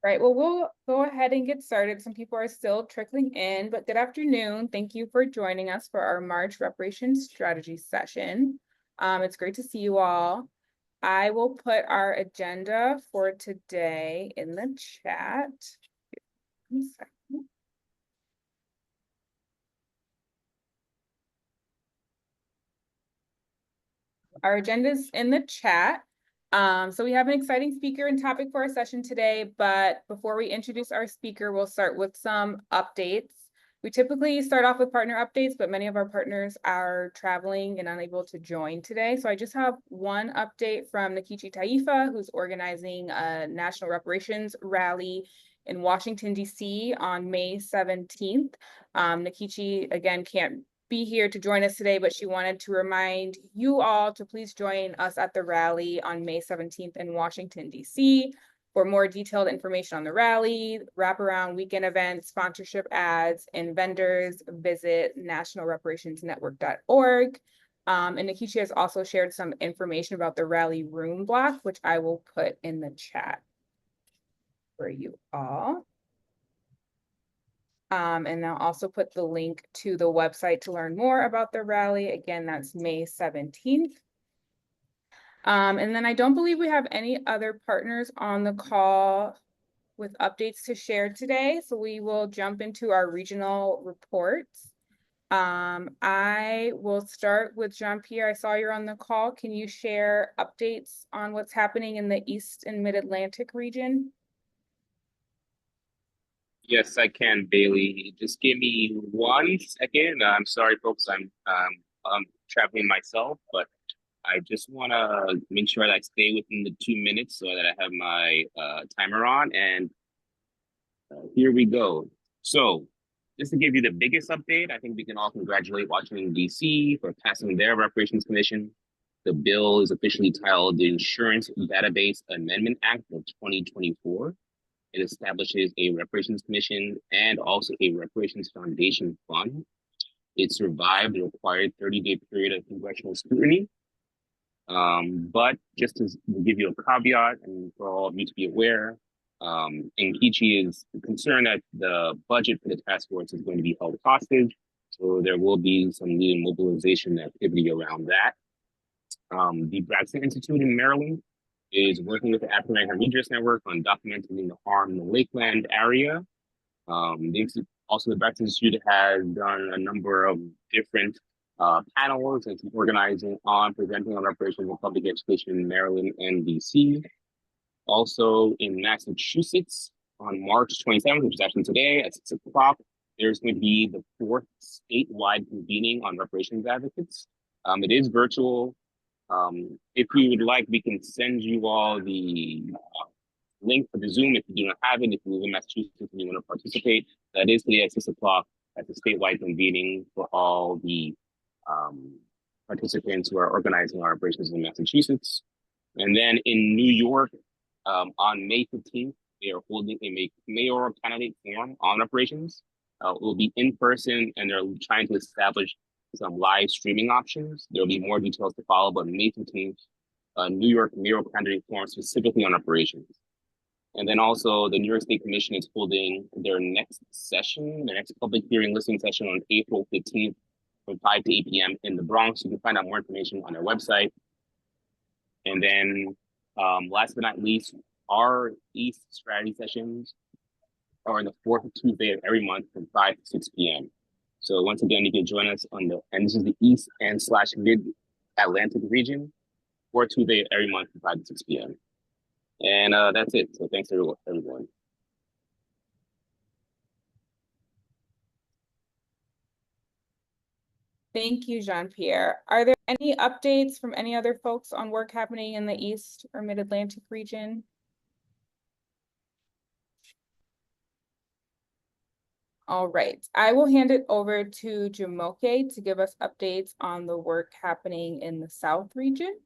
Right, well, we'll go ahead and get started. Some people are still trickling in, but good afternoon. Thank you for joining us for our March Reparations Strategy session. It's great to see you all. I will put our agenda for today in the chat. One second. Our agenda's in the chat. So we have an exciting speaker and topic for our session today, but before we introduce our speaker, we'll start with some updates. We typically start off with partner updates, but many of our partners are traveling and unable to join today. So I just have one update from Nkechi Taifa, who's organizing a national reparations rally in Washington, D.C. on May 17th. Nkechi, again, can't be here to join us today, but she wanted to remind you all to please join us at the rally on May 17th in Washington, D.C. For more detailed information on the rally, wraparound weekend events, sponsorship ads, and vendors, visit nationalreparationsnetwork.org. And Nkechi has also shared some information about the rally room block, which I will put in the chat for you all. And I'll also put the link to the website to learn more about the rally. Again, that's May 17th. And then I don't believe we have any other partners on the call with updates to share today. So we will jump into our regional reports. I will start with Jean-Pierre. I saw you're on the call. Can you share updates on what's happening in the East and Mid-Atlantic region? Yes, I can, Bailey. Just give me 1 second. I'm sorry, folks. I'm traveling myself, but I just want to make sure that I stay within the 2 minutes so that I have my timer on. And here we go. So, just to give you the biggest update, I think we can all congratulate Washington, D.C. for passing their Reparations Commission. The bill is officially titled the Insurance Database Amendment Act of 2024. It establishes a reparations commission and also a reparations foundation fund. It survived the required 30-day period of congressional scrutiny. But just to give you a caveat and for all of you to be aware, Nkechi is concerned that the budget for the task force is going to be held hostage. So there will be some needed mobilization activity around that. The Braxton Institute in Maryland is working with the African American Redress Network on documenting the harm in the Lakeland area. The Braxton Institute has done a number of different panels and organizing on presenting on reparations in public education in Maryland and DC. Also in Massachusetts on March 27th, which is actually today at 6 o'clock, there's going to be the 4th statewide convening on reparations advocates. It is virtual. If you would like, we can send you all the link for the Zoom if you do not have it. If you live in Massachusetts and you want to participate, that is today at 6 o'clock at the statewide convening for all the participants who are organizing our operations in Massachusetts. And then in New York, on May 15th, they are holding a mayoral candidate forum on reparations. It will be in person, and they're trying to establish some live streaming options. There'll be more details to follow, but May 15th, New York mayoral candidate forum specifically on reparations. And then also the New York State Commission is holding their next session, their next public hearing listening session on April 15th from 5 to 8 p.m. in the Bronx. You can find out more information on their website. And then last but not least, our East strategy sessions are on the 4th Tuesday of every month from 5 to 6 p.m. So once again, you can join us on and this is the East and / Mid-Atlantic region, 4th Tuesday every month from 5 to 6 p.m. And that's it. So thanks everyone. Thank you, Jean-Pierre. Are there any updates from any other folks on work happening in the East or Mid-Atlantic region? All right, I will hand it over to Jamoke to give us updates on the work happening in the South region.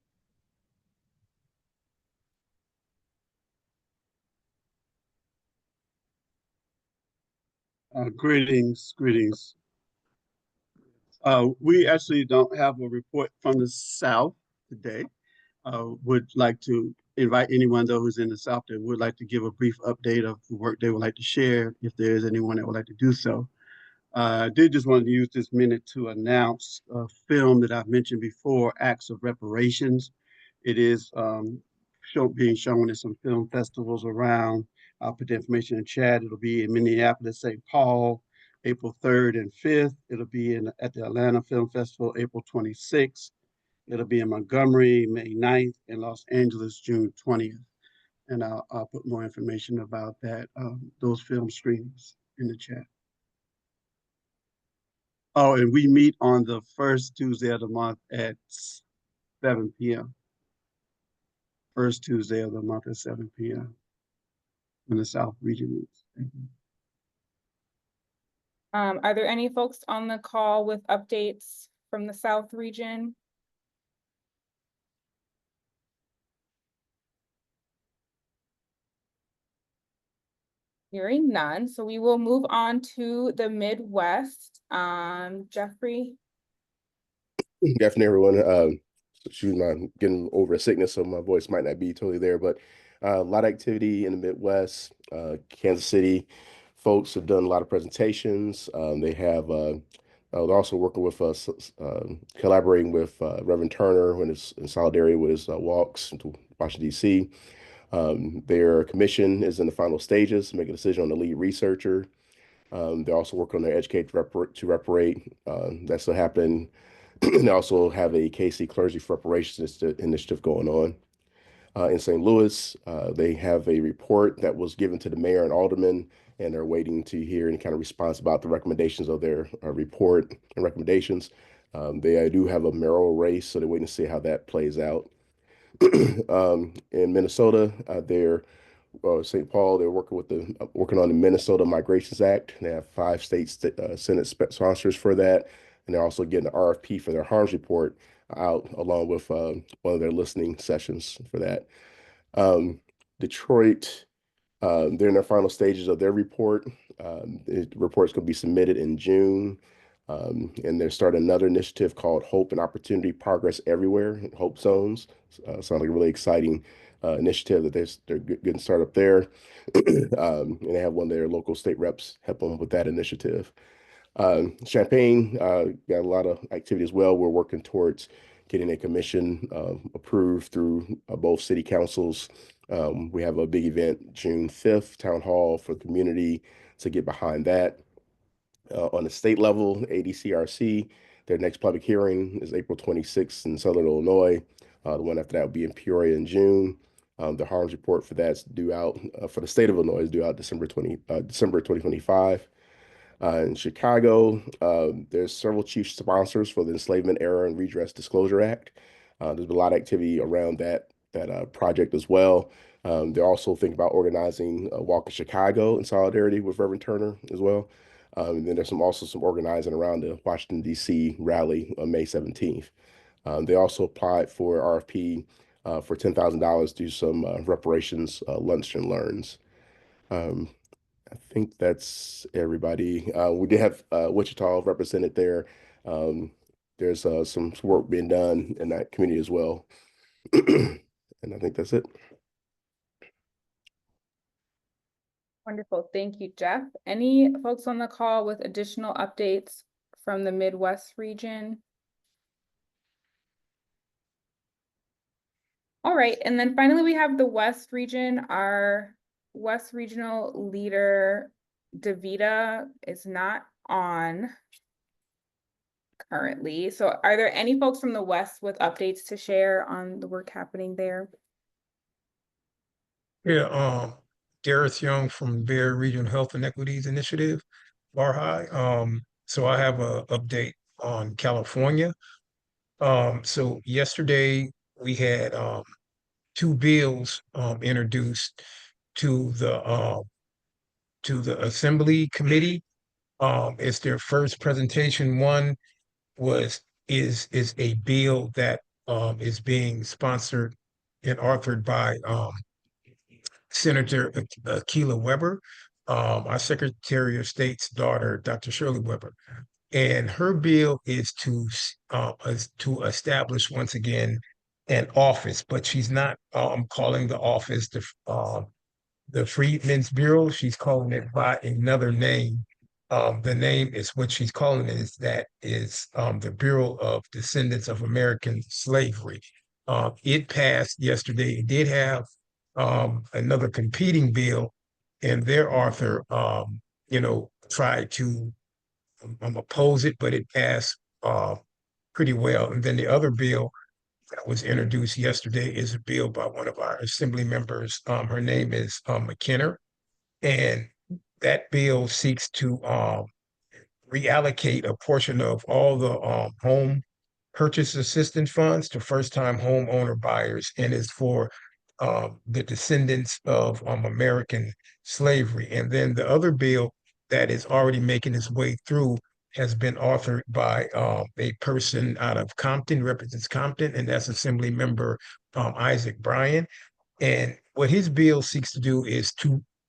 Greetings. We actually don't have a report from the South today. would like to invite anyone though who's in the South that would like to give a brief update of the work they would like to share, if there is anyone that would like to do so. I did just want to use this minute to announce a film that I've mentioned before, Acts of Reparations. It is being shown in some film festivals around. I'll put the information in chat. It'll be in Minneapolis, St. Paul, April 3rd and 5th. It'll be at the Atlanta Film Festival, April 26th. It'll be in Montgomery, May 9th, and Los Angeles, June 20th. And I'll put more information about that, those film screenings in the chat. Oh, and we meet on the first Tuesday of the month at 7 p.m. First Tuesday of the month at 7 p.m. when the South region meets. Thank you. Are there any folks on the call with updates from the South region? Hearing none, so we will move on to the Midwest. Jeffrey. Good afternoon, everyone. Excuse my getting over a sickness, so my voice might not be totally there, but a lot of activity in the Midwest. Kansas City folks have done a lot of presentations. They have they're also working with us, collaborating with Reverend Turner when it's in solidarity with his walks to Washington, D.C. Their commission is in the final stages to make a decision on the lead researcher. They're also working on their Educate to Reparate. That's still happening. They also have a KC Clergy for Reparations initiative going on. In St. Louis, they have a report that was given to the mayor and aldermen, and they're waiting to hear any kind of response about the recommendations of their report and recommendations. They do have a mayoral race, so they're waiting to see how that plays out. In Minnesota, they're St. Paul. They're working on the Minnesota Migrations Act. They have 5 state Senate sponsors for that, and they're also getting the RFP for their harms report out, along with one of their listening sessions for that. Detroit, they're in their final stages of their report. The report's going to be submitted in June. And they're starting another initiative called Hope and Opportunity Progress Everywhere, Hope Zones. Sounds like a really exciting initiative that they're getting started up there. And they have one of their local state reps help them with that initiative. Champaign got a lot of activity as well. We're working towards getting a commission approved through both city councils. We have a big event June 5th, town hall for the community to get behind that. On the state level, ADCRC, their next public hearing is April 26th in Southern Illinois. The one after that will be in Peoria in June. The harms report for that's due out for the state of Illinois is due out December 2025. In Chicago, there's several chief sponsors for the Enslavement Error and Redress Disclosure Act. There's been a lot of activity around that project as well. They're also thinking about organizing a walk in Chicago in solidarity with Reverend Turner as well. And then there's also some organizing around the Washington, D.C. rally on May 17th. They also applied for RFP for $10,000 to do some reparations lunch and learns. I think that's everybody. We did have Wichita represented there. There's some work being done in that community as well. And I think that's it. Wonderful. Thank you, Jeff. Any folks on the call with additional updates from the Midwest region? All right. And then finally, we have the West region. Our West regional leader, Davita, is not on currently. So are there any folks from the West with updates to share on the work happening there? Yeah, Gareth Young from Bear Regional Health Inequities Initiative, Bar High. So I have a update on California. So yesterday we had 2 bills introduced to the Assembly Committee. It's their first presentation. One is a bill that is being sponsored and authored by Senator Akilah Weber, our Secretary of State's daughter, Dr. Shirley Weber. And her bill is to establish once again an office, but she's not calling the office the Freedmen's Bureau. She's calling it by another name. The name is what she's calling it is the Bureau of Descendants of American Slavery. It passed yesterday. It did have another competing bill, and their author, tried to oppose it, but it passed pretty well. And then the other bill that was introduced yesterday is a bill by one of our assembly members. Her name is McKenna, and that bill seeks to reallocate a portion of all the home purchase assistance funds to first-time homeowner buyers, and is for the descendants of American slavery. And then the other bill that is already making its way through has been authored by a person out of Compton, represents Compton, and that's Assembly Member Isaac Bryan. And what his bill seeks to do is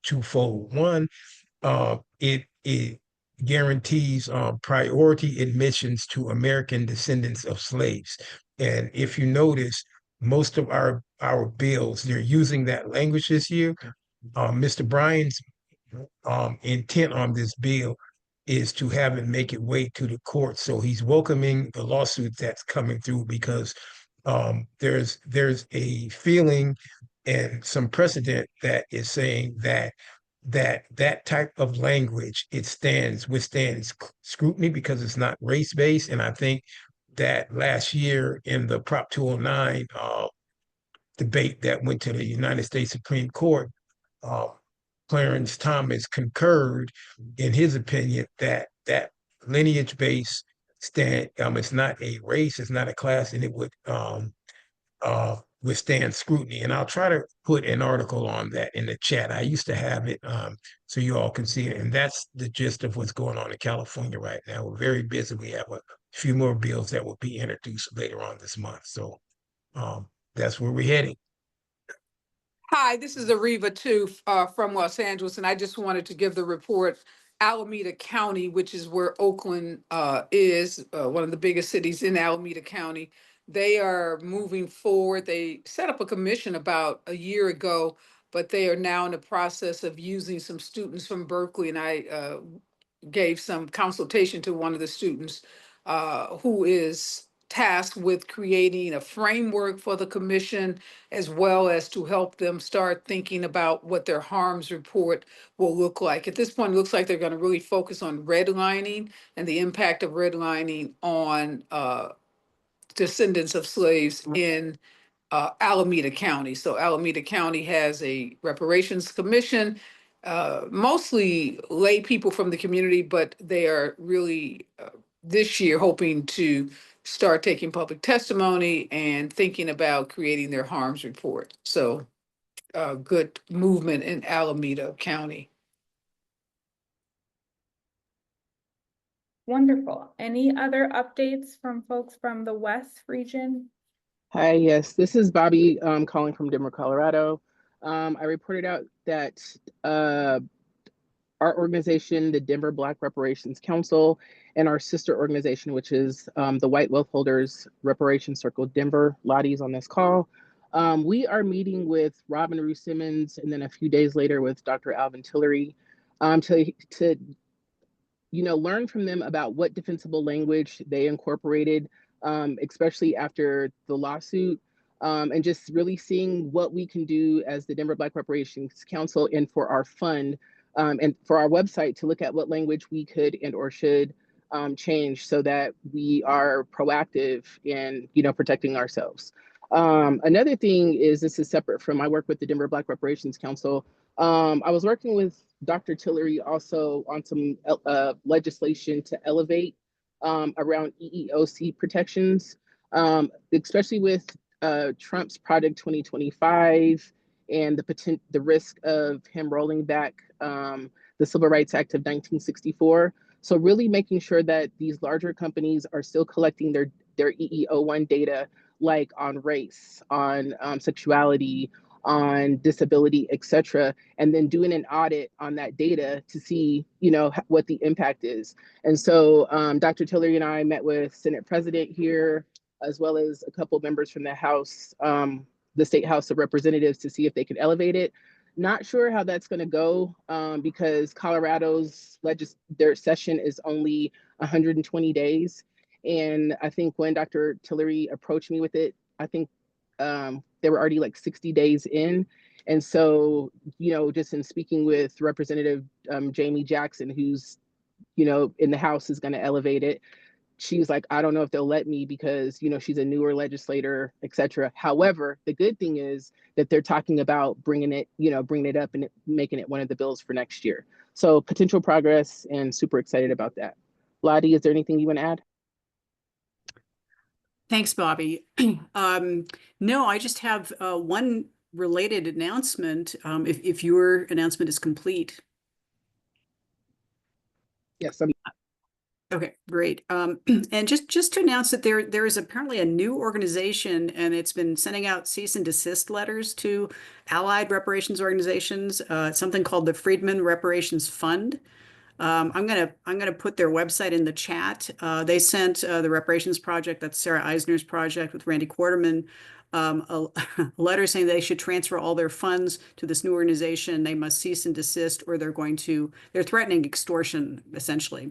twofold. One, it guarantees priority admissions to American descendants of slaves. And if you notice, most of our bills, they're using that language this year. Mr. Bryan's intent on this bill is to have it make it way to the court. So he's welcoming the lawsuit that's coming through, because there's a feeling and some precedent that is saying that type of language, withstands scrutiny because it's not race-based. And I think that last year in the Prop 209 debate that went to the United States Supreme Court, Clarence Thomas concurred in his opinion that lineage-based stand, it's not a race, it's not a class, and it would withstand scrutiny. And I'll try to put an article on that in the chat. I used to have it so you all can see it. And that's the gist of what's going on in California right now. We're very busy. We have a few more bills that will be introduced later on this month. So that's where we're heading. Hi, this is Ariva too, from Los Angeles, and I just wanted to give the report. Alameda County, which is where Oakland is, one of the biggest cities in Alameda County. They are moving forward. They set up a commission about a year ago, but they are now in the process of using some students from Berkeley, and I gave some consultation to one of the students who is tasked with creating a framework for the commission, as well as to help them start thinking about what their harms report will look like. At this point, it looks like they're going to really focus on redlining and the impact of redlining on descendants of slaves in Alameda County. So Alameda County has a reparations commission, mostly lay people from the community, but they are really this year hoping to start taking public testimony and thinking about creating their harms report. So good movement in Alameda County. Wonderful. Any other updates from folks from the West region? Hi, yes, this is Bobby calling from Denver, Colorado. I reported out that our organization, the Denver Black Reparations Council, and our sister organization, which is the White Wealth Holders Reparations Circle Denver, Lottie's on this call. We are meeting with Robin Rue Simmons, and then a few days later with Dr. Alvin Tillery to learn from them about what defensible language they incorporated, especially after the lawsuit, and just really seeing what we can do as the Denver Black Reparations Council and for our fund and for our website to look at what language we could and or should change so that we are proactive in protecting ourselves. Another thing is, this is separate from my work with the Denver Black Reparations Council. I was working with Dr. Tillery also on some legislation to elevate around EEOC protections, especially with Trump's Project 2025 and the risk of him rolling back the Civil Rights Act of 1964. So really making sure that these larger companies are still collecting their EEO1 data, like on race, on sexuality, on disability, et cetera, and then doing an audit on that data to see, what the impact is. And so Dr. Tillery and I met with Senate President here as well as a couple members from the House, the State House of Representatives, to see if they could elevate it. Not sure how that's going to go because Colorado's their session is only 120 days. And I think when Dr. Tillery approached me with it, I think they were already like 60 days in. And so, just in speaking with Representative Jamie Jackson, who's, in the House, is going to elevate it. She was like, I don't know if they'll let me because, she's a newer legislator, et cetera. However, the good thing is that they're talking about bringing it up and making it one of the bills for next year. So potential progress, and super excited about that. Lottie, is there anything you want to add? Thanks, Bobby. No, I just have one related announcement, if your announcement is complete. Yes. Okay, great. And just to announce that there is apparently a new organization, and it's been sending out cease and desist letters to allied reparations organizations, something called the Freedmen Reparations Fund. I'm gonna put their website in the chat. They sent the Reparations Project, that's Sarah Eisner's project with Randy Quarterman, a letter saying they should transfer all their funds to this new organization. They must cease and desist, or they're threatening extortion, essentially.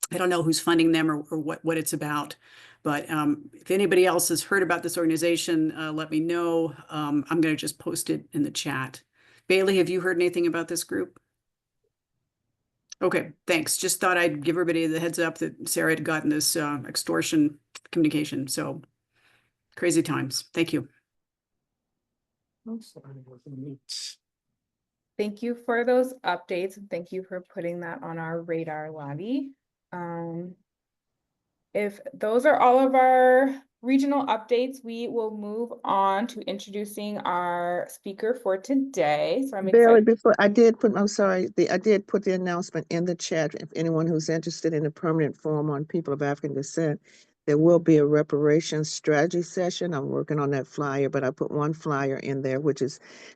I don't know who's funding them or what it's about, but if anybody else has heard about this organization, let me know. I'm going to just post it in the chat. Bailey, have you heard anything about this group? Okay, thanks. Just thought I'd give everybody the heads up that Sarah had gotten this extortion communication. So crazy times. Thank you. Thank you for those updates, and thank you for putting that on our radar, Lottie. If those are all of our regional updates, we will move on to introducing our speaker for today. So I'm Barely excited. before I did put, I'm sorry, I did put the announcement in the chat. If anyone who's interested in the permanent forum on people of African descent, there will be a reparations strategy session. I'm working on that flyer, but I put one flyer in there, which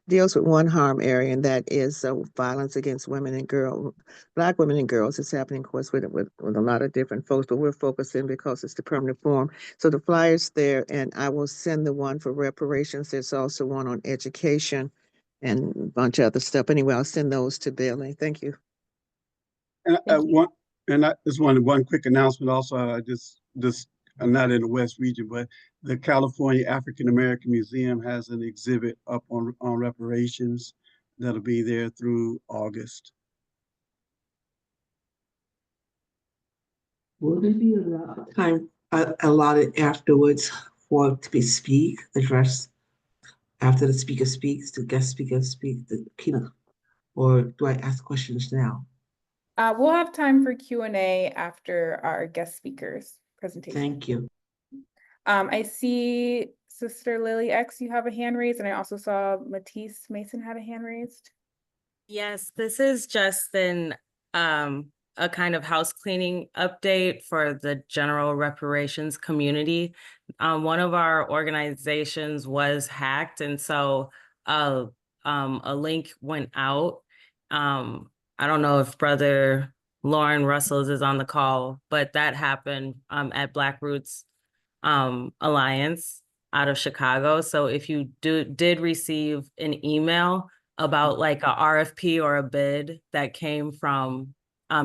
deals with one harm area, and that is violence against women and girls, Black women and girls. It's happening, of course, with a lot of different folks, but we're focusing because it's the permanent forum. So the flyer's there, and I will send the one for reparations. There's also one on education and a bunch of other stuff. Anyway, I'll send those to Bailey. Thank you. And Thank you. I just wanted one quick announcement also. I'm not in the West region, but the California African American Museum has an exhibit up on reparations that'll be there through August. Will there be a time allotted afterwards for to speak, address after the speaker speaks, the guest speaker speak, the keynote, or do I ask questions now? We'll have time for Q&A after our guest speakers presentation. Thank you. I see Sister Lily X, you have a hand raised, and I also saw Matisse Mason had a hand raised. Yes, this is just a kind of house cleaning update for the general reparations community. One of our organizations was hacked, and so a link went out. I don't know if Brother Lauren Russells is on the call, but that happened at Black Roots Alliance out of Chicago. So if you did receive an email about like a RFP or a bid that came from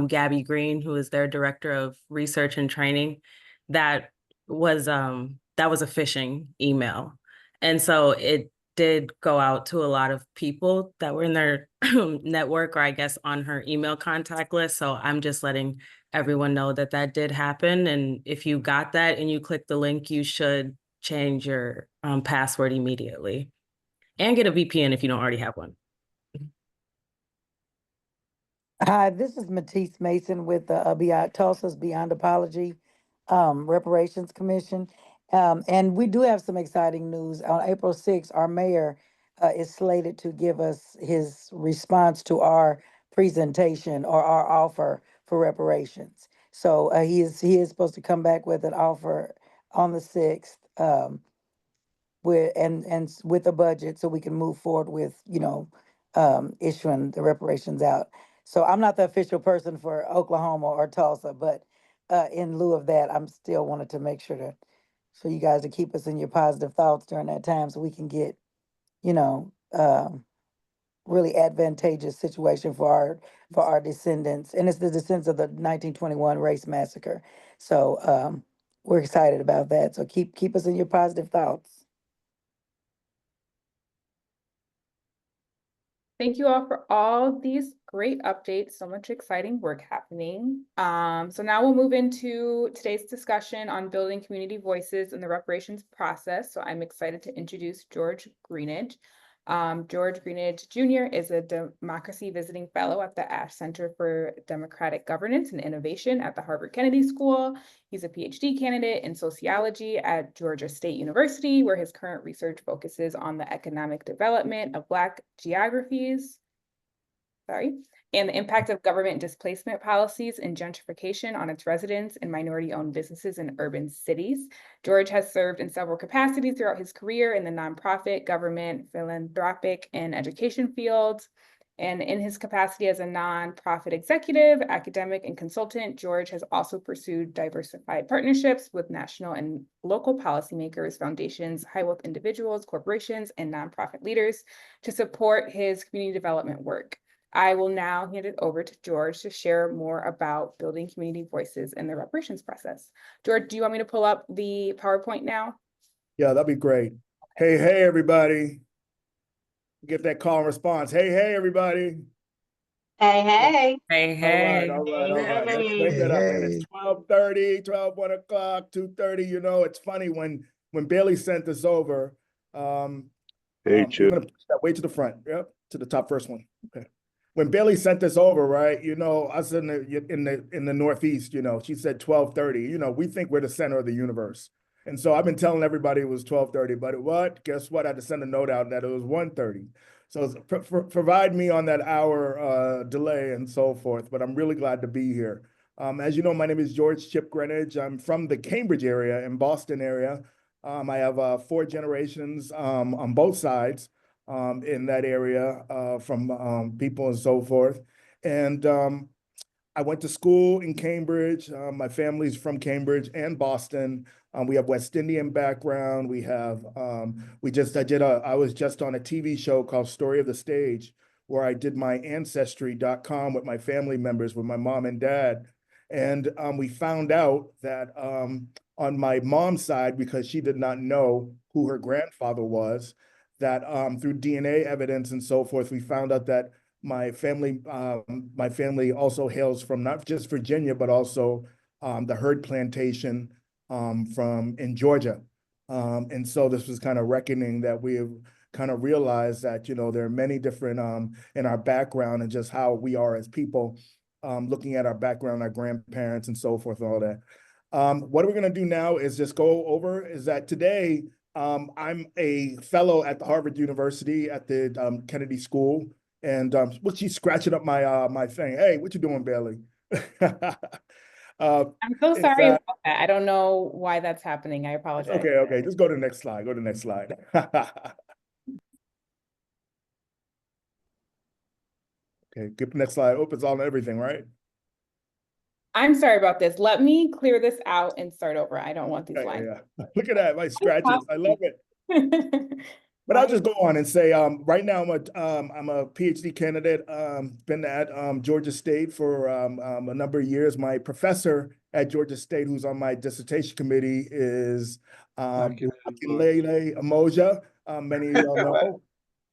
Gabby Green, who is their director of research and training, that was a phishing email. And so it did go out to a lot of people that were in their network, or I guess on her email contact list. So I'm just letting everyone know that that did happen. And if you got that and you click the link, you should change your password immediately and get a VPN if you don't already have one. Hi, this is Matisse Mason with the Tulsa's Beyond Apology Reparations Commission. And we do have some exciting news. On April 6th, our mayor is slated to give us his response to our presentation or our offer for reparations. So he is supposed to come back with an offer on the 6th with a budget so we can move forward with, issuing the reparations out. So I'm not the official person for Oklahoma or Tulsa, but in lieu of that, I'm still wanted to make sure to So you guys to keep us in your positive thoughts during that time so we can get, really advantageous situation for our descendants. And it's the descendants of the 1921 race massacre. So we're excited about that. So keep us in your positive thoughts. Thank you all for all these great updates. So much exciting work happening. So now we'll move into today's discussion on building community voices in the reparations process. So I'm excited to introduce George Greenidge. George Greenidge Jr. is a Democracy Visiting Fellow at the Ash Center for Democratic Governance and Innovation at the Harvard Kennedy School. He's a PhD candidate in sociology at Georgia State University, where his current research focuses on the economic development of Black geographies, and the impact of government displacement policies and gentrification on its residents and minority-owned businesses in urban cities. George has served in several capacities throughout his career in the nonprofit, government, philanthropic, and education fields. And in his capacity as a nonprofit executive, academic, and consultant, George has also pursued diversified partnerships with national and local policymakers, foundations, high-wealth individuals, corporations, and nonprofit leaders to support his community development work. I will now hand it over to George to share more about building community voices in the reparations process. George, do you want me to pull up the PowerPoint now? Yeah, that'd be great. Hey, everybody. Get that call and response. Hey, everybody. Hey. Hey. All right. Let's wake it up, man. It's 12:30, 1 o'clock, 2:30. You know, it's funny when Bailey sent this over. You're gonna push that way to the front. Yep, to the top first one. Okay. When Bailey sent this over, right? You know, us in the Northeast, you know, she said 12:30. You know, we think we're the center of the universe. And so I've been telling everybody it was 12:30, but guess what? I had to send a note out that it was 1:30. So provide me on that hour delay and so forth, but I'm really glad to be here. As you know, my name is George Chip Greenidge. I'm from the Cambridge area in Boston area. I have 4 generations on both sides in that area from people and so forth. And I went to school in Cambridge. My family's from Cambridge and Boston. We have West Indian background. We have, I was just on a TV show called Story of the Stage, where I did my ancestry.com with my family members, with my mom and dad. And we found out that on my mom's side, because she did not know who her grandfather was, that through DNA evidence and so forth, we found out that my family also hails from not just Virginia, but also the Herd Plantation in Georgia. And so this was kind of reckoning that we have kind of realized that, you know, there are many different in our background and just how we are as people, looking at our background, our grandparents and so forth and all that. What we're going to do now is just go over is that today, I'm a fellow at the Harvard University at the Kennedy School, and she's scratching up my my thing. Hey, what you doing, Bailey? I'm so sorry about that. I don't know why that's happening. I apologize. Okay. Just go to the next slide. Okay, get the next slide. Oh, it's on everything, right? I'm sorry about this. Let me clear this out and start over. I don't want these lines. Yeah. Look at that, my scratches. I love it. But I'll just go on and say, right now I'm a PhD candidate. Been at Georgia State for a number of years. My professor at Georgia State, who's on my dissertation committee, is Akinlele Amoja. Many of y'all know.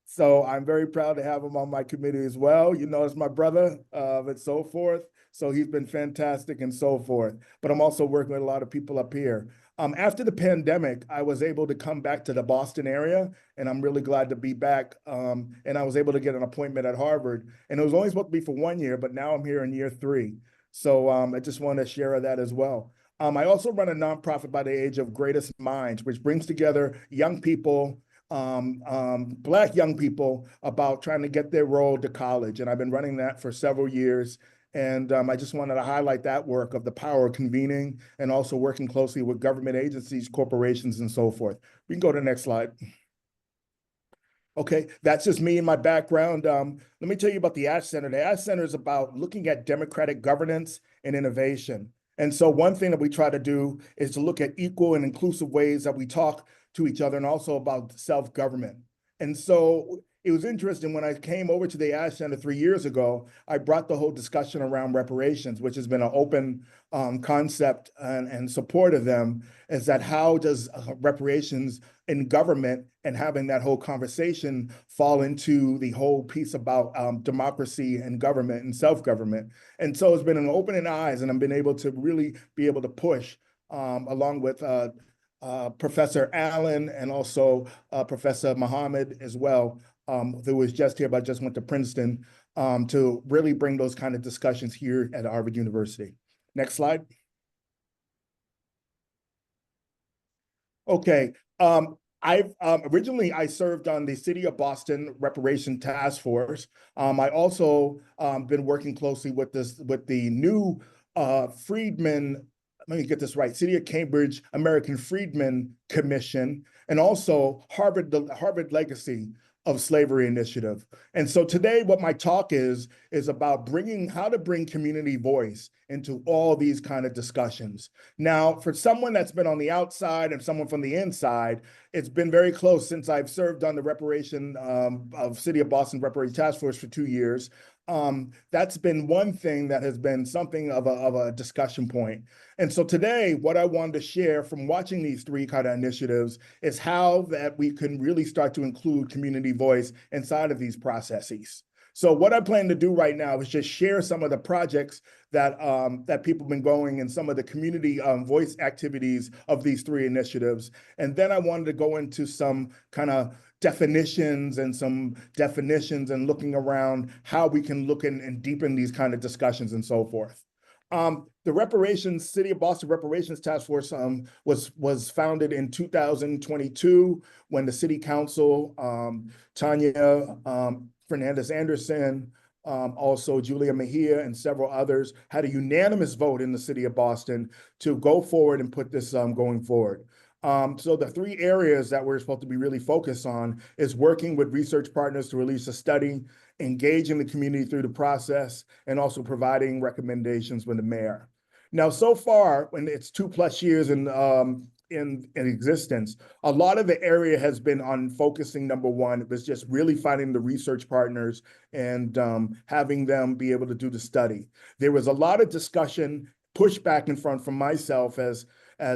So I'm very proud to have him on my committee as well. You know, it's my brother and so forth. So he's been fantastic and so forth. But I'm also working with a lot of people up here. After the pandemic, I was able to come back to the Boston area, and I'm really glad to be back. And I was able to get an appointment at Harvard, and it was only supposed to be for 1 year, but now I'm here in year 3. So I just want to share that as well. I also run a nonprofit by the age of Greatest Minds, which brings together young people, Black young people, about trying to get their role to college. And I've been running that for several years. And I just wanted to highlight that work of the power of convening and also working closely with government agencies, corporations, and so forth. We can go to the next slide. Okay, that's just me and my background. Let me tell you about the Ash Center. The Ash Center is about looking at democratic governance and innovation. And so one thing that we try to do is to look at equal and inclusive ways that we talk to each other and also about self-government. And so it was interesting when I came over to the Ash Center 3 years ago, I brought the whole discussion around reparations, which has been an open concept and support of them, is that how does reparations in government and having that whole conversation fall into the whole piece about democracy and government and self-government. And so it's been an opening eyes, and I've been able to really be able to push along with Professor Allen and also Professor Muhammad as well, who was just here, but just went to Princeton, to really bring those kind of discussions here at Harvard University. Next slide. Okay. I've originally I served on the City of Boston Reparation Task Force. I also been working closely with the new Freedmen. Let me get this right. City of Cambridge American Freedmen Commission, and also the Harvard Legacy of Slavery Initiative. And so today, what my talk is about how to bring community voice into all these kind of discussions. Now, for someone that's been on the outside and someone from the inside, it's been very close since I've served on the reparation of City of Boston Reparation Task Force for 2 years. That's been one thing that has been something of a discussion point. And so today, what I wanted to share from watching these three kind of initiatives is how that we can really start to include community voice inside of these processes. So what I plan to do right now is just share some of the projects that that people have been going and some of the community voice activities of these three initiatives. And then I wanted to go into some kind of definitions and looking around how we can look and deepen these kind of discussions and so forth. The City of Boston Reparations Task Force was founded in 2022 when the City Council, Tanya Fernandez Anderson, also Julia Mejia and several others had a unanimous vote in the City of Boston to go forward and put this going forward. So the three areas that we're supposed to be really focused on is working with research partners to release a study, engaging the community through the process, and also providing recommendations with the mayor. Now, so far, when it's 2+ years in existence, a lot of the area has been on focusing. Number one, it was just really finding the research partners and having them be able to do the study. There was a lot of discussion, pushback in front from myself as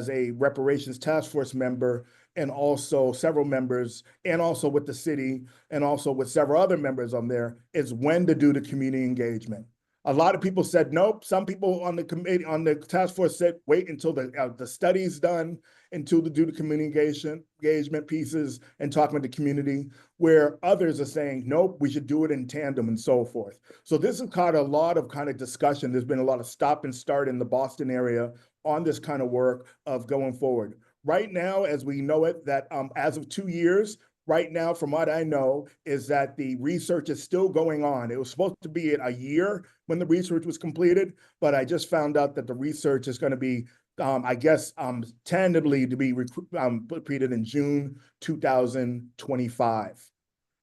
a reparations task force member, and also several members, and also with the city, and also with several other members on there, is when to do the community engagement. A lot of people said nope. Some people on the committee, on the task force, said wait until the study's done, until to do the community engagement pieces and talking with the community, where others are saying, nope, we should do it in tandem and so forth. So this has caught a lot of kind of discussion. There's been a lot of stop and start in the Boston area on this kind of work of going forward. Right now, as we know it, that as of 2 years, right now, from what I know, is that the research is still going on. It was supposed to be a year when the research was completed, but I just found out that the research is going to be, I guess, tentatively to be repeated in June 2025.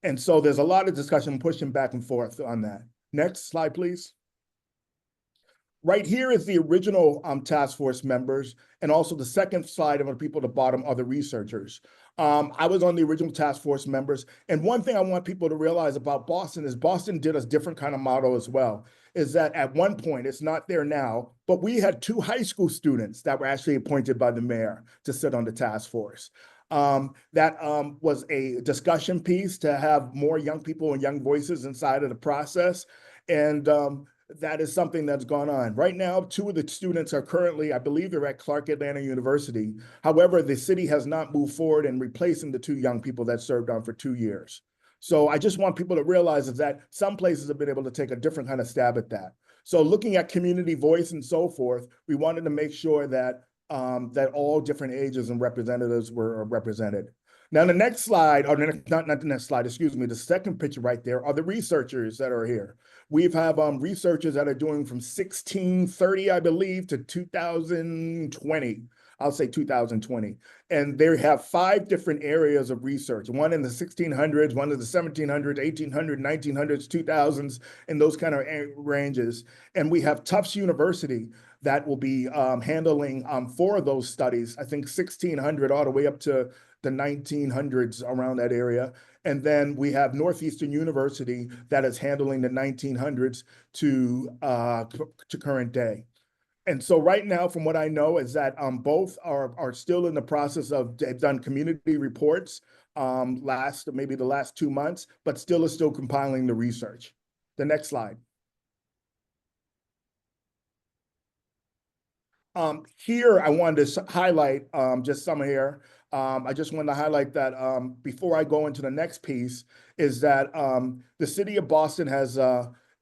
And so there's a lot of discussion pushing back and forth on that. Next slide, please. Right here is the original task force members, and also the second slide of the people at the bottom are the researchers. I was on the original task force members, and one thing I want people to realize about Boston is Boston did a different kind of model as well, is that at one point, it's not there now, but we had 2 high school students that were actually appointed by the mayor to sit on the task force. That was a discussion piece to have more young people and young voices inside of the process, and that is something that's gone on. Right now, 2 of the students are currently, I believe they're at Clark Atlanta University. However, the city has not moved forward in replacing the 2 young people that served on for 2 years. So I just want people to realize is that some places have been able to take a different kind of stab at that. So looking at community voice and so forth, we wanted to make sure that that all different ages and representatives were represented. Now, the next slide, or not the next slide, excuse me, the second picture right there are the researchers that are here. We have researchers that are doing from 1630, I believe, to 2020. I'll say 2020. And they have 5 different areas of research, one in the 1600s, one in the 1700s, 1800s, 1900s, 2000s, and those kind of ranges. And we have Tufts University that will be handling 4 of those studies, I think 1600 all the way up to the 1900s around that area. And then we have Northeastern University that is handling the 1900s to current day. And so right now, from what I know, is that both are still in the process of, they've done community reports maybe the last 2 months, but still compiling the research. The next slide. Here, I wanted to highlight just some here. I just wanted to highlight that before I go into the next piece, is that the city of Boston has,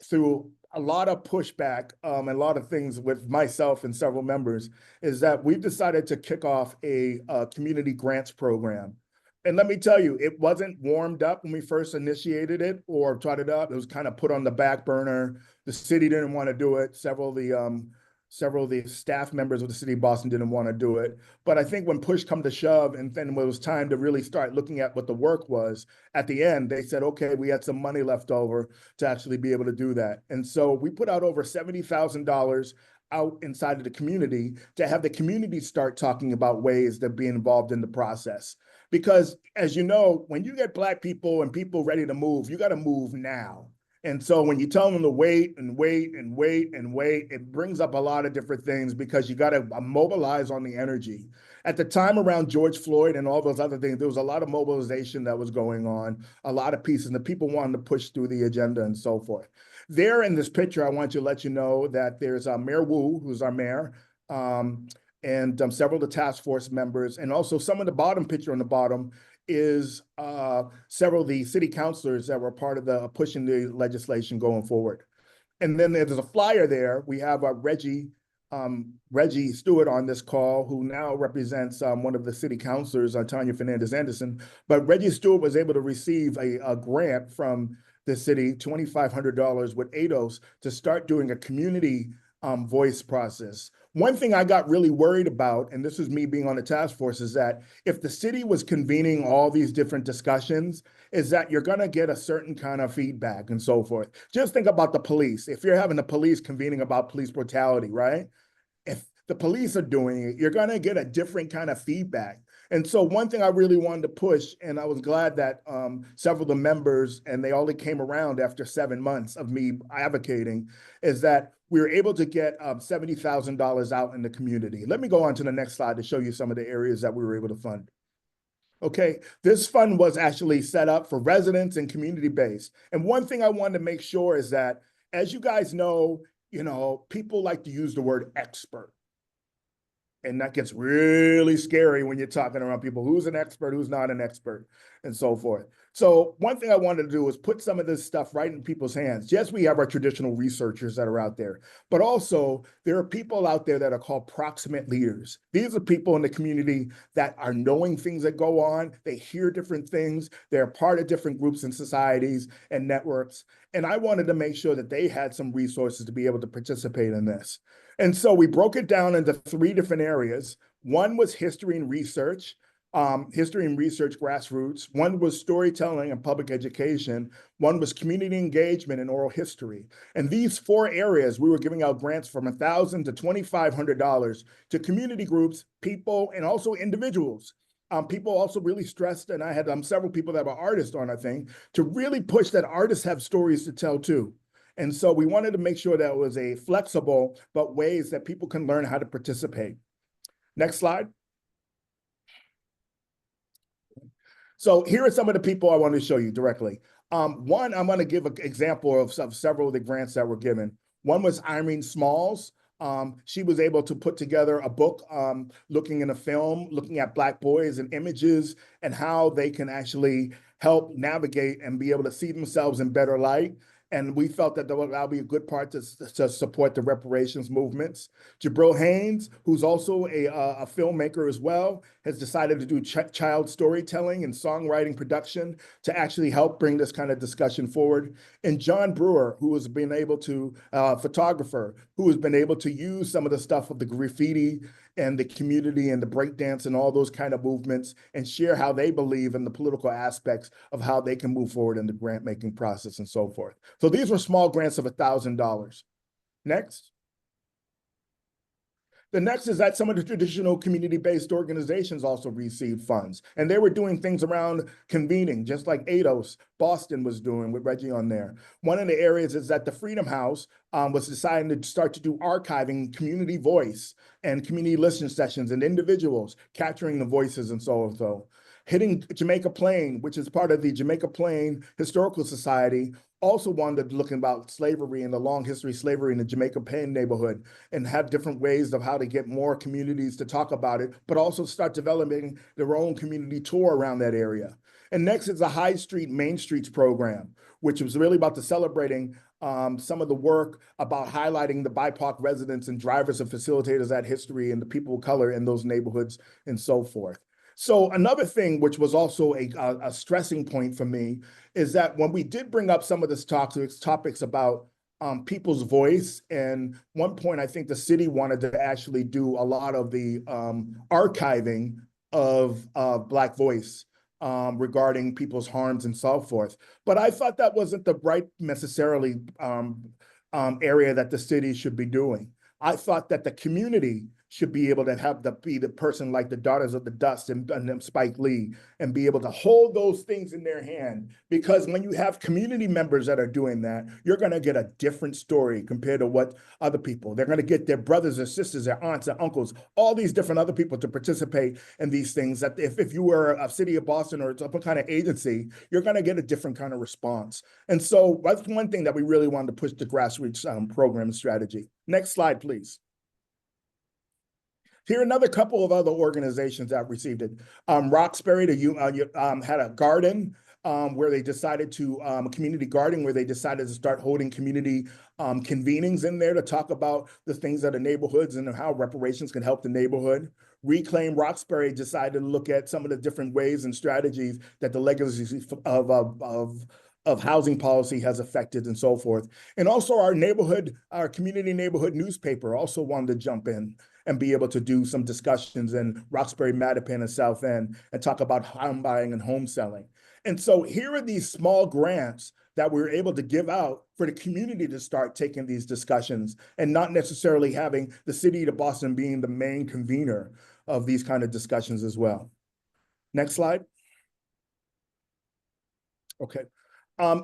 through a lot of pushback and a lot of things with myself and several members, is that we've decided to kick off a community grants program. And let me tell you, it wasn't warmed up when we first initiated it or tried it up. It was kind of put on the back burner. The city didn't want to do it. Several of the staff members of the city of Boston didn't want to do it. But I think when push come to shove, and then when it was time to really start looking at what the work was, at the end, they said, okay, we had some money left over to actually be able to do that. And so we put out over $70,000 out inside of the community to have the community start talking about ways to be involved in the process. Because as you know, when you get Black people and people ready to move, you got to move now. And so when you tell them to wait and wait and wait and wait, it brings up a lot of different things because you got to mobilize on the energy. At the time around George Floyd and all those other things, there was a lot of mobilization that was going on, a lot of pieces, and the people wanted to push through the agenda and so forth. There in this picture, I want to let you know that there's Mayor Wu, who's our mayor, and several of the task force members, and also some of the bottom picture on the bottom is several of the city councilors that were part of the pushing the legislation going forward. And then there's a flyer there. We have Reggie Stewart on this call, who now represents one of the city councilors, Tanya Fernandez Anderson. But Reggie Stewart was able to receive a grant from the city, $2,500 with ADOS, to start doing a community voice process. One thing I got really worried about, and this is me being on the task force, is that if the city was convening all these different discussions, is that you're going to get a certain kind of feedback and so forth. Just think about the police. If you're having the police convening about police brutality, right? If the police are doing it, you're going to get a different kind of feedback. And so one thing I really wanted to push, and I was glad that several of the members, and they only came around after 7 months of me advocating, is that we were able to get $70,000 out in the community. Let me go on to the next slide to show you some of the areas that we were able to fund. Okay, this fund was actually set up for residents and community-based. And one thing I wanted to make sure is that, as you guys know, people like to use the word expert. And that gets really scary when you're talking around people. Who's an expert, who's not an expert, and so forth. So one thing I wanted to do is put some of this stuff right in people's hands. Yes, we have our traditional researchers that are out there, but also there are people out there that are called proximate leaders. These are people in the community that are knowing things that go on. They hear different things. They're part of different groups and societies and networks. And I wanted to make sure that they had some resources to be able to participate in this. And so we broke it down into 3 different areas. One was history and research grassroots. One was storytelling and public education. One was community engagement and oral history. And these 4 areas, we were giving out grants from $1,000 to $2,500 to community groups, people, and also individuals. People also really stressed, and I had several people that were artists on our thing, to really push that artists have stories to tell too. And so we wanted to make sure that it was a flexible, but ways that people can learn how to participate. Next slide. So here are some of the people I want to show you directly. One, I'm going to give an example of several of the grants that were given. One was Irene Smalls. She was able to put together a book looking in a film, looking at Black boys and images and how they can actually help navigate and be able to see themselves in better light. And we felt that that'll be a good part to support the reparations movements. Jabril Haynes, who's also a filmmaker as well, has decided to do child storytelling and songwriting production to actually help bring this kind of discussion forward. And John Brewer, who has been able to, photographer, who has been able to use some of the stuff of the graffiti and the community and the breakdance and all those kind of movements and share how they believe in the political aspects of how they can move forward in the grant making process and so forth. So these were small grants of $1,000. Next. The next is that some of the traditional community-based organizations also received funds, and they were doing things around convening, just like ADOS, Boston was doing with Reggie on there. One of the areas is that the Freedom House was deciding to start to do archiving community voice and community listening sessions and individuals capturing the voices and so on. So hitting Jamaica Plain, which is part of the Jamaica Plain Historical Society, also wanted to look about slavery and the long history of slavery in the Jamaica Plain neighborhood and have different ways of how to get more communities to talk about it, but also start developing their own community tour around that area. And next is the High Street Main Streets program, which was really about the celebrating some of the work about highlighting the BIPOC residents and drivers and facilitators that history and the people of color in those neighborhoods and so forth. So another thing, which was also a stressing point for me, is that when we did bring up some of this topics about people's voice, and one point I think the city wanted to actually do a lot of the archiving of Black voice regarding people's harms and so forth. But I thought that wasn't the right necessarily area that the city should be doing. I thought that the community should be able to be the person like the Daughters of the Dust and Spike Lee and be able to hold those things in their hand. Because when you have community members that are doing that, you're going to get a different story compared to what other people. They're going to get their brothers or sisters, their aunts and uncles, all these different other people to participate in these things. That if you were a city of Boston or some kind of agency, you're going to get a different kind of response. And so that's one thing that we really wanted to push the grassroots program strategy. Next slide, please. Here are another couple of other organizations that received it. Roxbury had a garden where they decided to, community garden, where they decided to start holding community convenings in there to talk about the things that are neighborhoods and how reparations can help the neighborhood. Reclaim Roxbury decided to look at some of the different ways and strategies that the legacy of housing policy has affected and so forth. And also our community neighborhood newspaper also wanted to jump in and be able to do some discussions in Roxbury, Mattapan, and South End and talk about home buying and home selling. And so here are these small grants that we were able to give out for the community to start taking these discussions and not necessarily having the city of Boston being the main convener of these kind of discussions as well. Next slide. Okay.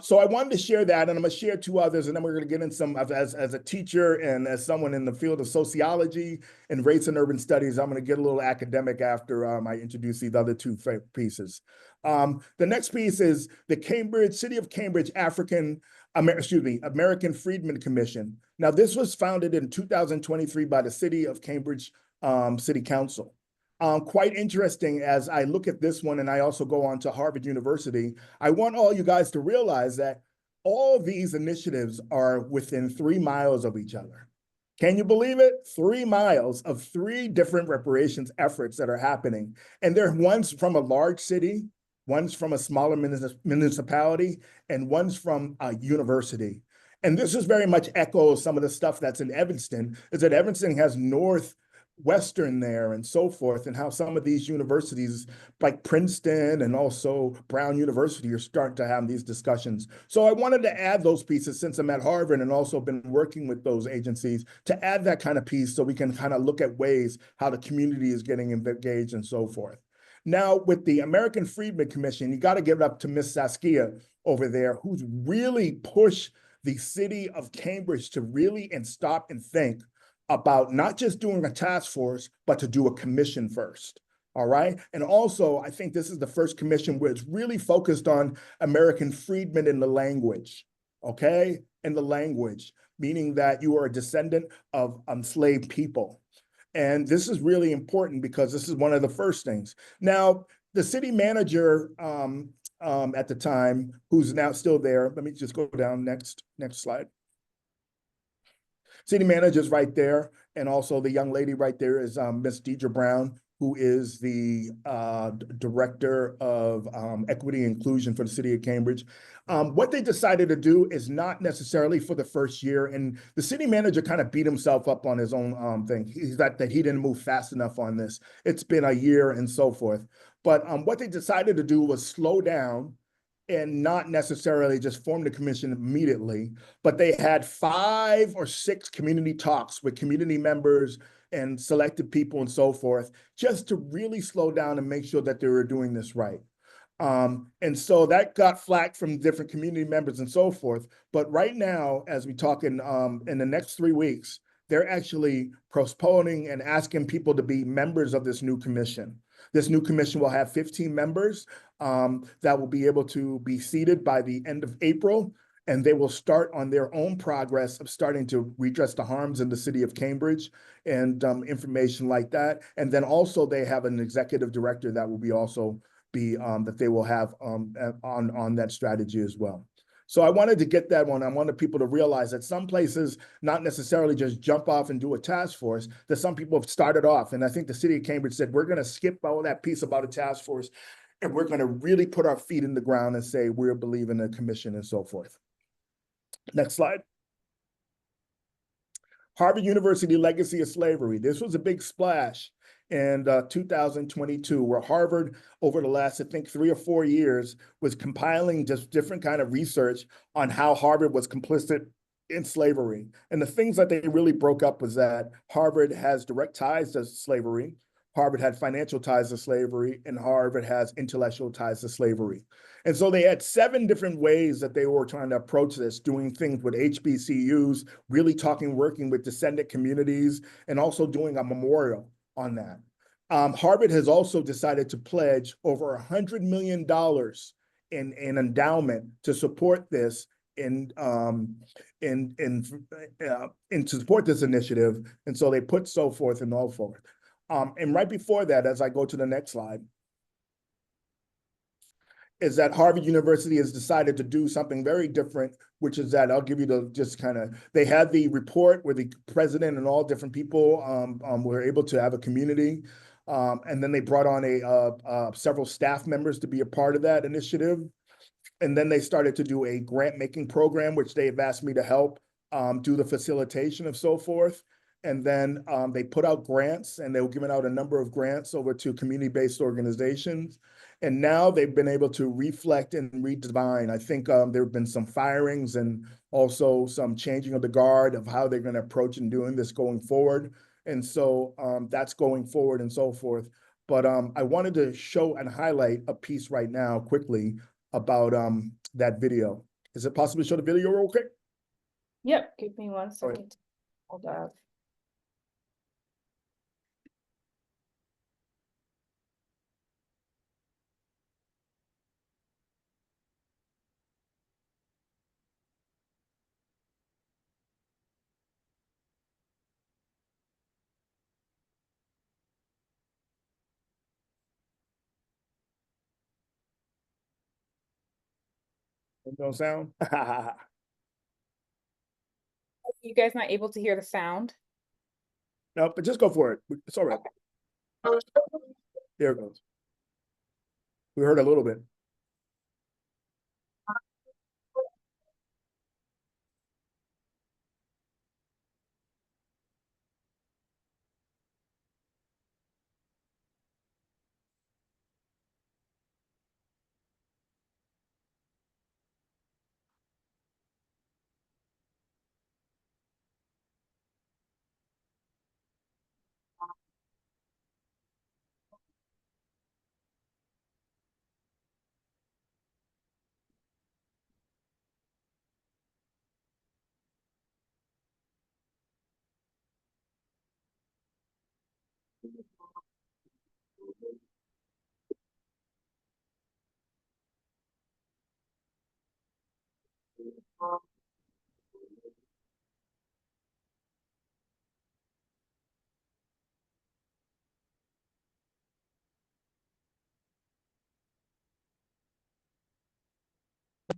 So I wanted to share that, and I'm going to share two others, and then we're going to get in some, as a teacher and as someone in the field of sociology and race and urban studies, I'm going to get a little academic after I introduce these other two pieces. The next piece is the City of Cambridge American Freedmen Commission. Now, this was founded in 2023 by the City of Cambridge City Council. Quite interesting as I look at this one, and I also go on to Harvard University. I want all you guys to realize that all these initiatives are within 3 miles of each other. Can you believe it? 3 miles of 3 different reparations efforts that are happening. And they're one's from a large city, one's from a smaller municipality, and one's from a university. And this is very much echoes some of the stuff that's in Evanston, is that Evanston has Northwestern there and so forth, and how some of these universities like Princeton and also Brown University are starting to have these discussions. So I wanted to add those pieces since I'm at Harvard and also been working with those agencies to add that kind of piece so we can kind of look at ways how the community is getting engaged and so forth. Now with the American Freedmen Commission, you got to give it up to Miss Saskia over there, who's really pushed the city of Cambridge to really stop and think about not just doing a task force, but to do a commission first, all right? And also, I think this is the first commission where it's really focused on American freedmen in the language, okay? In the language, meaning that you are a descendant of enslaved people. And this is really important because this is one of the first things. Now, the city manager at the time, who's now still there, let me just go down next slide. City manager's right there, and also the young lady right there is Miss Deidre Brown, who is the director of equity and inclusion for the city of Cambridge. What they decided to do is not necessarily for the first year, and the city manager kind of beat himself up on his own thing. He's that he didn't move fast enough on this. It's been a year and so forth. But what they decided to do was slow down and not necessarily just form the commission immediately, but they had 5 or 6 community talks with community members and selected people and so forth, just to really slow down and make sure that they were doing this right. And so that got flack from different community members and so forth. But right now, as we talk in the next 3 weeks, they're actually postponing and asking people to be members of this new commission. This new commission will have 15 members that will be able to be seated by the end of April, and they will start on their own progress of starting to redress the harms in the city of Cambridge and information like that. And then also they have an executive director that will be also be that they will have on that strategy as well. So I wanted to get that one. I wanted people to realize that some places not necessarily just jump off and do a task force, that some people have started off. And I think the city of Cambridge said, we're going to skip all that piece about a task force, and we're going to really put our feet in the ground and say, we're believing in a commission and so forth. Next slide. Harvard University Legacy of Slavery. This was a big splash in 2022, where Harvard, over the last, I think, 3 or 4 years, was compiling just different kind of research on how Harvard was complicit in slavery. And the things that they really broke up was that Harvard has direct ties to slavery, Harvard had financial ties to slavery, and Harvard has intellectual ties to slavery. And so they had 7 different ways that they were trying to approach this, doing things with HBCUs, really working with descendant communities, and also doing a memorial on that. Harvard has also decided to pledge over $100 million in endowment to support this to support this initiative. And so they put so forth and all forward. And right before that, as I go to the next slide, is that Harvard University has decided to do something very different, which is that I'll give you they had the report where the president and all different people were able to have a community. And then they brought on several staff members to be a part of that initiative. And then they started to do a grant making program, which they have asked me to help do the facilitation of so forth. And then they put out grants, and they were giving out a number of grants over to community-based organizations. And now they've been able to reflect and redesign. I think there have been some firings and also some changing of the guard of how they're going to approach and doing this going forward. And so that's going forward and so forth. But I wanted to show and highlight a piece right now quickly about that video. Is it possible to show the video real quick? Yep, give me 1 second. Hold up. No sound? You guys not able to hear the sound? No, but just go for it. It's all right. Okay. There it goes. We heard a little bit.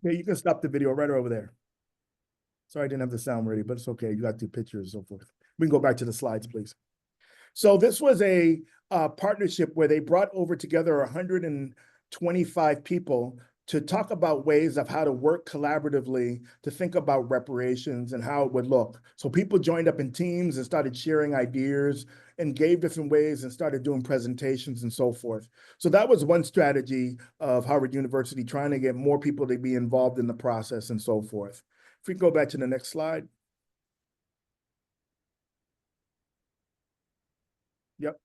Okay, you can stop the video right over there. Sorry, I didn't have the sound ready, but it's okay. You got the pictures and so forth. We can go back to the slides, please. So this was a partnership where they brought over together 125 people to talk about ways of how to work collaboratively to think about reparations and how it would look. So people joined up in teams and started sharing ideas and gave different ways and started doing presentations and so forth. So that was one strategy of Harvard University, trying to get more people to be involved in the process and so forth. If we go back to the next slide. Yep.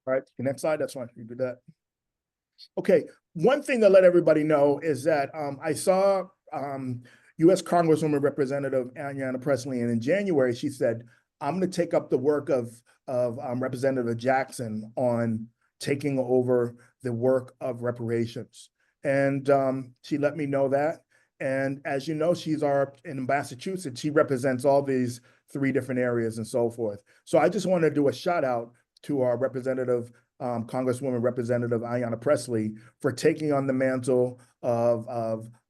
All right, the next slide, that's fine, you do that. Okay, one thing to let everybody know is that I saw U.S. Congresswoman Representative Ayanna Pressley, and in January she said, I'm going to take up the work of Representative Jackson on taking over the work of reparations. And she let me know that. And as you know, she's in Massachusetts, she represents all these 3 different areas and so forth. So I just want to do a shout out to our Congresswoman Representative Ayanna Pressley for taking on the mantle of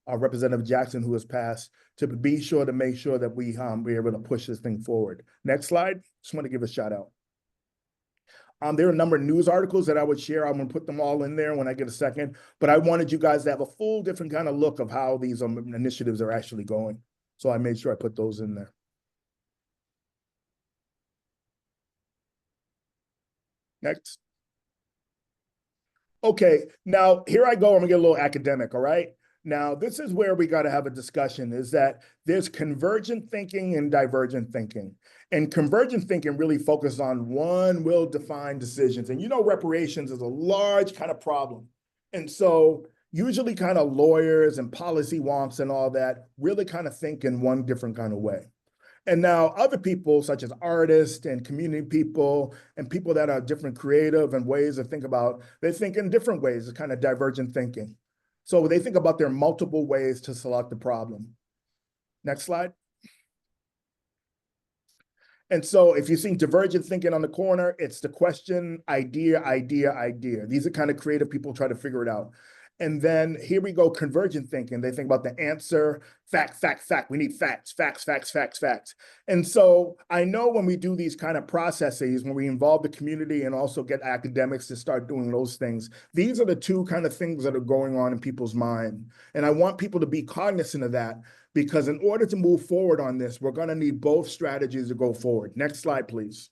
our Representative Jackson, who has passed, to be sure to make sure that we're able to push this thing forward. Next slide. Just want to give a shout out. There are a number of news articles that I would share. I'm going to put them all in there when I get a second, but I wanted you guys to have a full different kind of look of how these initiatives are actually going. So I made sure I put those in there. Next. Okay, now here I go. I'm gonna get a little academic, all right? Now, this is where we got to have a discussion, is that there's convergent thinking and divergent thinking. And convergent thinking really focuses on one well-defined decisions. And you know, reparations is a large kind of problem. And so usually kind of lawyers and policy wonks and all that really kind of think in one different kind of way. And now other people, such as artists and community people and people that are different creative and ways to think about, they think in different ways, it's kind of divergent thinking. So they think about their multiple ways to select the problem. Next slide. And so if you see divergent thinking on the corner, it's the question, idea, idea, idea. These are kind of creative people try to figure it out. And then here we go, convergent thinking. They think about the answer, fact, fact, fact. We need facts, facts, facts, facts, facts. And so I know when we do these kind of processes, when we involve the community and also get academics to start doing those things, these are the 2 kind of things that are going on in people's mind. And I want people to be cognizant of that, because in order to move forward on this, we're going to need both strategies to go forward. Next slide, please.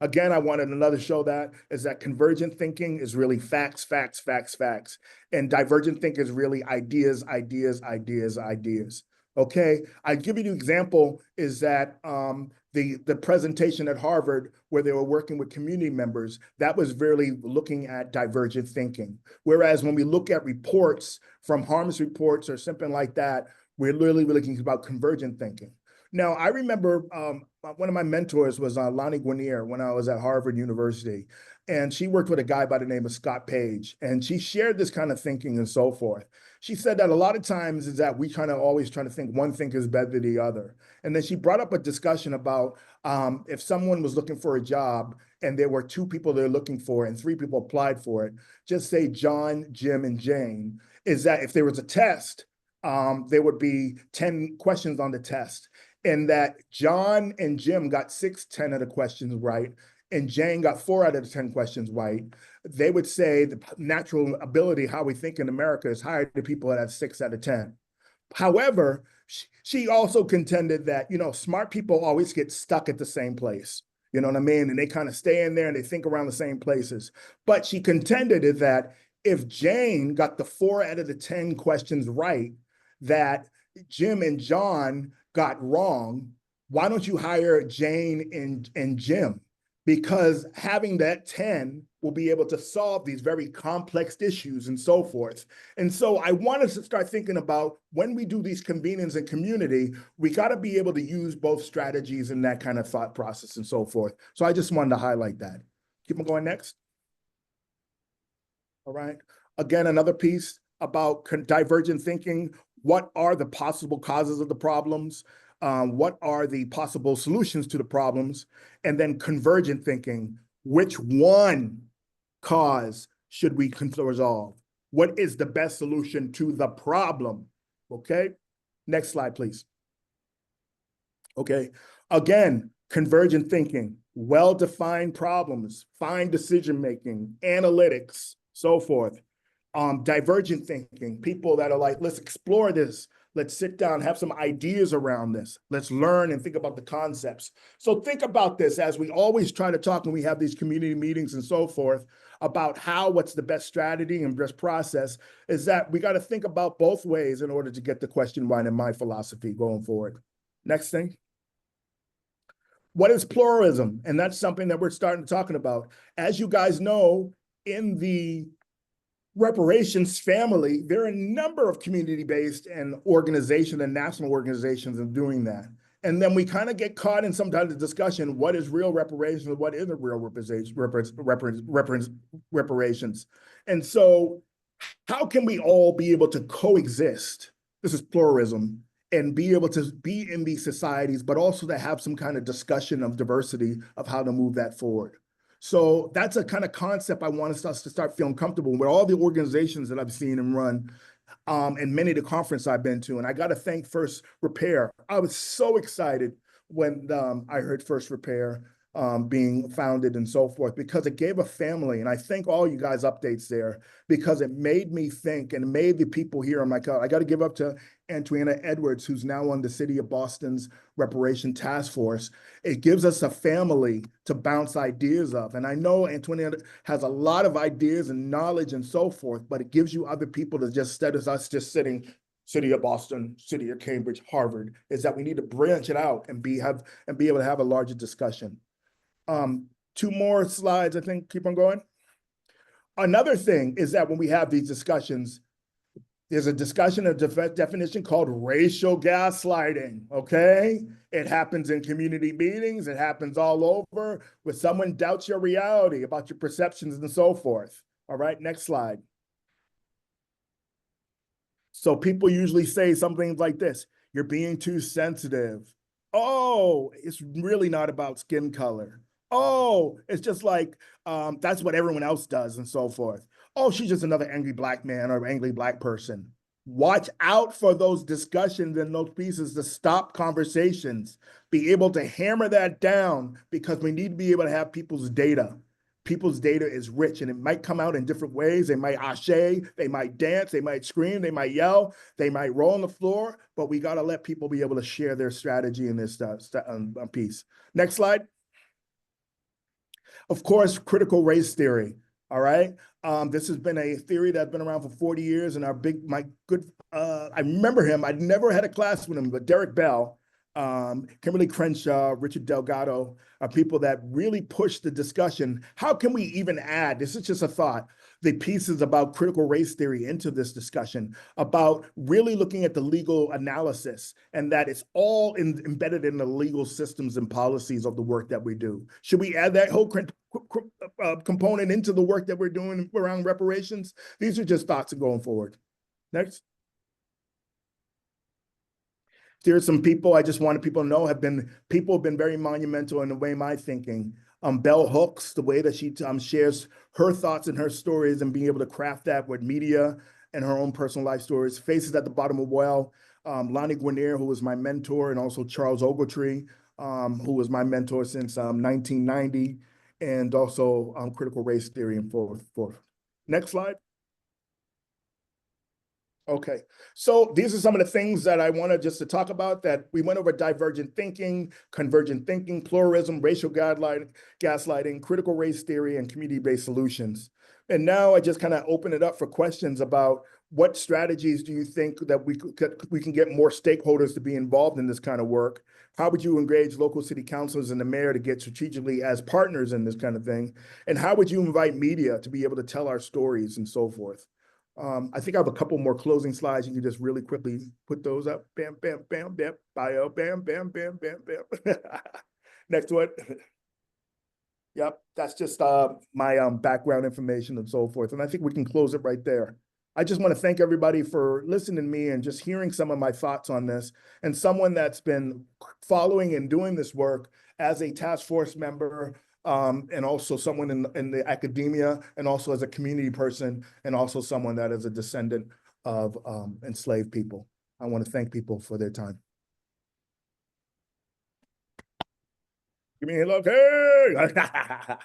Again, I wanted another show that is that convergent thinking is really facts, facts, facts, facts. And divergent thinking is really ideas, ideas, ideas, ideas. Okay, I give you the example is that the presentation at Harvard where they were working with community members, that was really looking at divergent thinking. Whereas when we look at reports from harms reports or something like that, we're really looking about convergent thinking. Now, I remember one of my mentors was Lonnie Guinier when I was at Harvard University, and she worked with a guy by the name of Scott Page, and she shared this kind of thinking and so forth. She said that a lot of times is that we always trying to think one thing is better than the other. And then she brought up a discussion about if someone was looking for a job and there were 2 people they're looking for and 3 people applied for it, just say John, Jim, and Jane, is that if there was a test, there would be 10 questions on the test. And that John and Jim got 10 of the questions right, and Jane got 4 out of the 10 questions right, they would say the natural ability, how we think in America, is higher than people that have 6 out of 10. However, she also contended that, you know, smart people always get stuck at the same place. You know what I mean? And they kind of stay in there and they think around the same places. But she contended is that if Jane got the 4 out of the 10 questions right, that Jim and John got wrong, why don't you hire Jane and Jim? Because having that 10 will be able to solve these very complex issues and so forth. And so I want us to start thinking about when we do these convenings in community, we got to be able to use both strategies in that kind of thought process and so forth. So I just wanted to highlight that. Keep on going next. All right. Again, another piece about divergent thinking. What are the possible causes of the problems? What are the possible solutions to the problems? And then convergent thinking. Which one cause should we resolve? What is the best solution to the problem? Okay. Next slide, please. Okay. Again, convergent thinking, well-defined problems, fine decision-making, analytics, so forth. divergent thinking, people that are like, let's explore this. Let's sit down, have some ideas around this. Let's learn and think about the concepts. So think about this as we always try to talk when we have these community meetings and so forth about what's the best strategy and best process, is that we got to think about both ways in order to get the question right in my philosophy going forward. Next thing. What is pluralism? And that's something that we're starting to talking about. As you guys know, in the reparations family, there are a number of community-based and organization and national organizations in doing that. And then we kind of get caught in sometimes the discussion, what is real reparations, what isn't real reparations. And so how can we all be able to coexist? This is pluralism, and be able to be in these societies, but also to have some kind of discussion of diversity of how to move that forward. So that's a kind of concept I want us to start feeling comfortable with all the organizations that I've seen and run, and many of the conferences I've been to. And I got to thank First Repair. I was so excited when I heard First Repair being founded and so forth, because it gave a family. And I thank all you guys updates there, because it made me think and made the people here. I'm like, I got to give up to Antoinette Edwards, who's now on the City of Boston's Reparation Task Force. It gives us a family to bounce ideas of. And I know Antoinette has a lot of ideas and knowledge and so forth, but it gives you other people to just, instead of us just sitting, City of Boston, City of Cambridge, Harvard, is that we need to branch it out and be able to have a larger discussion. 2 more slides, I think, keep on going. Another thing is that when we have these discussions, there's a discussion of definition called racial gaslighting, okay? It happens in community meetings, it happens all over, where someone doubts your reality about your perceptions and so forth. All right, next slide. So people usually say something like this: you're being too sensitive. Oh, it's really not about skin color. Oh, it's just like, that's what everyone else does and so forth. Oh, she's just another angry black man or angry black person. Watch out for those discussions and those pieces to stop conversations. Be able to hammer that down, because we need to be able to have people's data. People's data is rich, and it might come out in different ways. They might ashe, they might dance, they might scream, they might yell, they might roll on the floor, but we got to let people be able to share their strategy in this piece. Next slide. Of course, critical race theory. All right. This has been a theory that's been around for 40 years, and I remember him. I never had a class with him, but Derek Bell, Kimberly Crenshaw, Richard Delgado are people that really push the discussion. How can we even add, this is just a thought, the pieces about critical race theory into this discussion, about really looking at the legal analysis, and that it's all embedded in the legal systems and policies of the work that we do. Should we add that whole component into the work that we're doing around reparations? These are just thoughts going forward. Next. There's some people I just wanted people to know have been very monumental in the way my thinking. Bell Hooks, the way that she shares her thoughts and her stories, and being able to craft that with media and her own personal life stories. Faces at the Bottom of the Well, Lonnie Guinier, who was my mentor, and also Charles Ogletree, who was my mentor since 1990, and also critical race theory and forth. Next slide. Okay, so these are some of the things that I wanted just to talk about, that we went over: divergent thinking, convergent thinking, pluralism, racial gaslighting, critical race theory, and community-based solutions. And now I just kind of open it up for questions about what strategies do you think that we can get more stakeholders to be involved in this kind of work? How would you engage local city councils and the mayor to get strategically as partners in this kind of thing? And how would you invite media to be able to tell our stories and so forth? I think I have a couple more closing slides. You can just really quickly put those up. Bam, bam, bam, bam, bio, bam, bam, bam, bam, bam. Next one. Yep, that's just my background information and so forth. And I think we can close it right there. I just want to thank everybody for listening to me and just hearing some of my thoughts on this. And someone that's been following and doing this work as a task force member, and also someone in the academia, and also as a community person, and also someone that is a descendant of enslaved people. I want to thank people for their time. Give me a look, hey!